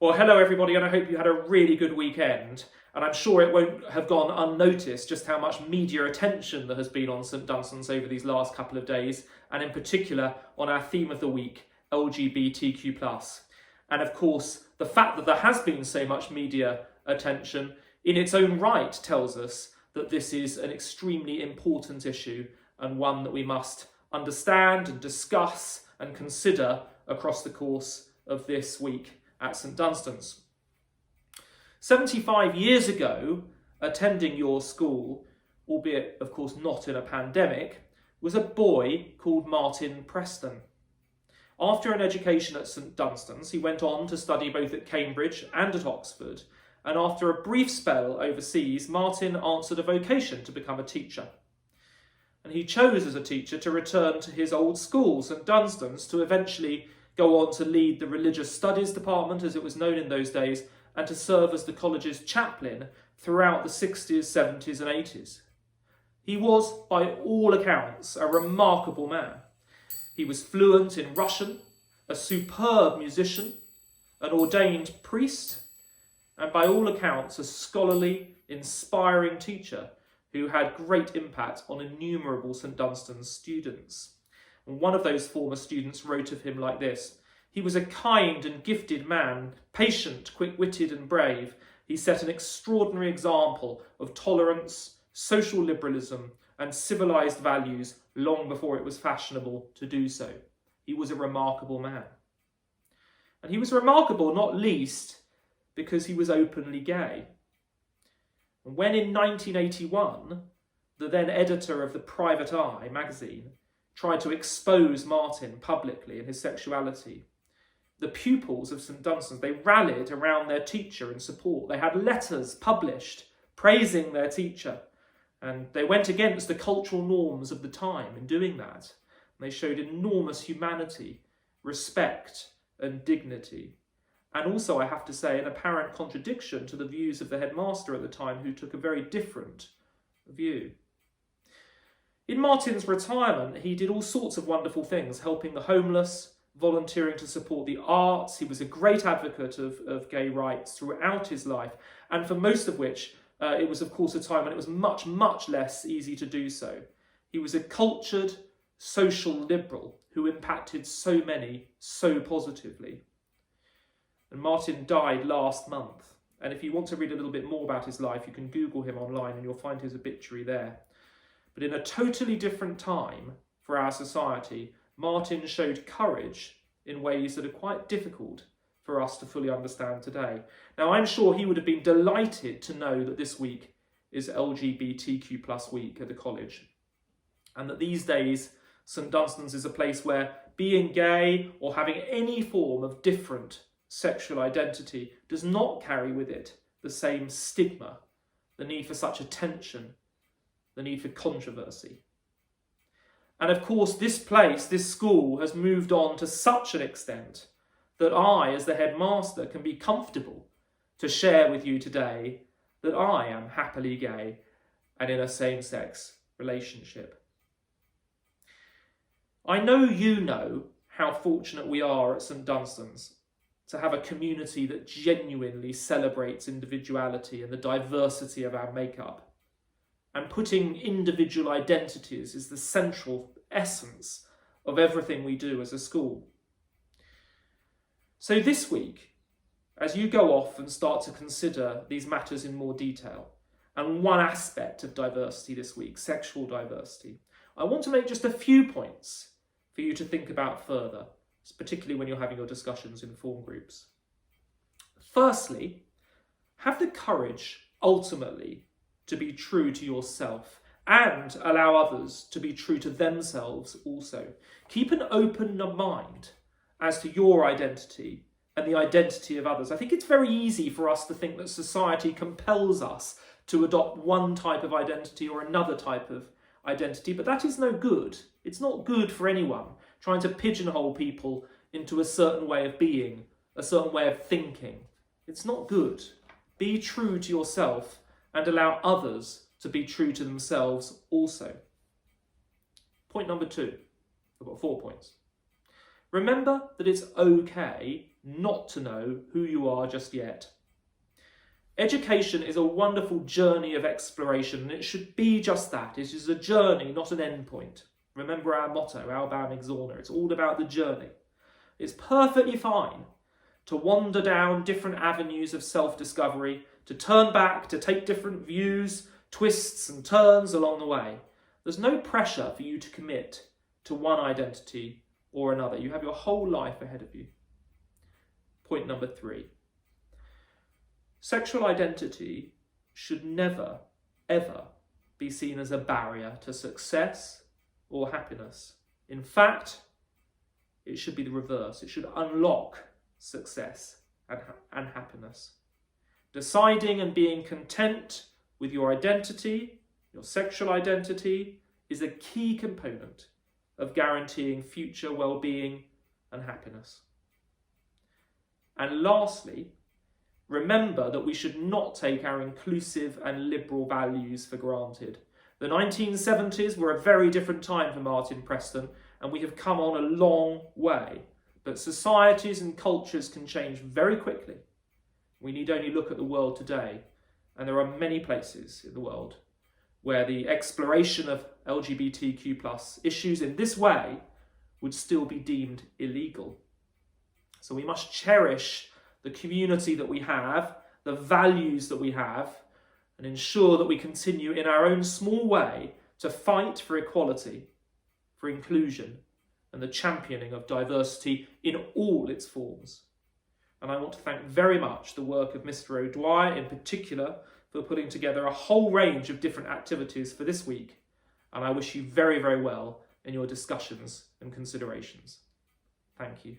Well, hello everybody, and I hope you had a really good weekend. And I'm sure it won't have gone unnoticed just how much media attention there has been on St Dunstan's over these last couple of days, and in particular on our theme of the week, LGBTQ+. And of course, the fact that there has been so much media attention in its own right tells us that this is an extremely important issue and one that we must understand and discuss and consider across the course of this week at St Dunstan's. 75 years ago, attending your school, albeit of course not in a pandemic, was a boy called Martin Preston. After an education at St Dunstan's, he went on to study both at Cambridge and at Oxford, and after a brief spell overseas, Martin answered a vocation to become a teacher. And he chose as a teacher to return to his old school, St Dunstan's, to eventually go on to lead the Religious Studies Department, as it was known in those days, and to serve as the college's chaplain throughout the 60s, 70s and 80s. He was, by all accounts, a remarkable man. He was fluent in Russian, a superb musician, an ordained priest, and by all accounts, a scholarly, inspiring teacher who had great impact on innumerable St Dunstan's students. And one of those former students wrote of him like this: "He was a kind and gifted man, patient, quick-witted and brave. He set an extraordinary example of tolerance, social liberalism and civilised values long before it was fashionable to do so. He was a remarkable man." And he was remarkable not least because he was openly gay. And when in 1981, the then editor of the Private Eye magazine tried to expose Martin publicly and his sexuality, the pupils of St Dunstan's, they rallied around their teacher in support. They had letters published praising their teacher, and they went against the cultural norms of the time in doing that. And they showed enormous humanity, respect and dignity. And also, I have to say, an apparent contradiction to the views of the headmaster at the time, who took a very different view. In Martin's retirement, he did all sorts of wonderful things, helping the homeless, volunteering to support the arts. He was a great advocate of gay rights throughout his life, and for most of which it was, of course, a time when it was much, much less easy to do so. He was a cultured, social liberal who impacted so many so positively. And Martin died last month, and if you want to read a little bit more about his life, you can Google him online and you'll find his obituary there. But in a totally different time for our society, Martin showed courage in ways that are quite difficult for us to fully understand today. Now, I'm sure he would have been delighted to know that this week is LGBTQ+ week at the college, and that these days St Dunstan's is a place where being gay or having any form of different sexual identity does not carry with it the same stigma, the need for such attention, the need for controversy. And of course, this place, this school, has moved on to such an extent that I, as the headmaster, can be comfortable to share with you today that I am happily gay and in a same-sex relationship. I know you know how fortunate we are at St Dunstan's to have a community that genuinely celebrates individuality and the diversity of our makeup. And putting individual identities is the central essence of everything we do as a school. So this week, as you go off and start to consider these matters in more detail, and one aspect of diversity this week, sexual diversity, I want to make just a few points for you to think about further, particularly when you're having your discussions in form groups. Firstly, have the courage, ultimately, to be true to yourself and allow others to be true to themselves also. Keep an open mind as to your identity and the identity of others. I think it's very easy for us to think that society compels us to adopt one type of identity or another type of identity, but that is no good. It's not good for anyone, trying to pigeonhole people into a certain way of being, a certain way of thinking. It's not good. Be true to yourself and allow others to be true to themselves also. Point number 2. I've got 4 points. Remember that it's okay not to know who you are just yet. Education is a wonderful journey of exploration, and it should be just that. It is a journey, not an end point. Remember our motto, Albam Exorna. It's all about the journey. It's perfectly fine to wander down different avenues of self-discovery, to turn back, to take different views, twists and turns along the way. There's no pressure for you to commit to one identity or another. You have your whole life ahead of you. Point number 3. Sexual identity should never, ever be seen as a barrier to success or happiness. In fact, it should be the reverse. It should unlock success and happiness. Deciding and being content with your identity, your sexual identity, is a key component of guaranteeing future well-being and happiness. And lastly, remember that we should not take our inclusive and liberal values for granted. The 1970s were a very different time for Martin Preston, and we have come on a long way. But societies and cultures can change very quickly. We need only look at the world today, and there are many places in the world where the exploration of LGBTQ+ issues in this way would still be deemed illegal. So we must cherish the community that we have, the values that we have, and ensure that we continue in our own small way to fight for equality, for inclusion, and the championing of diversity in all its forms. And I want to thank very much the work of Mr. O'Dwyer in particular for putting together a whole range of different activities for this week. And I wish you very, very well in your discussions and considerations. Thank you.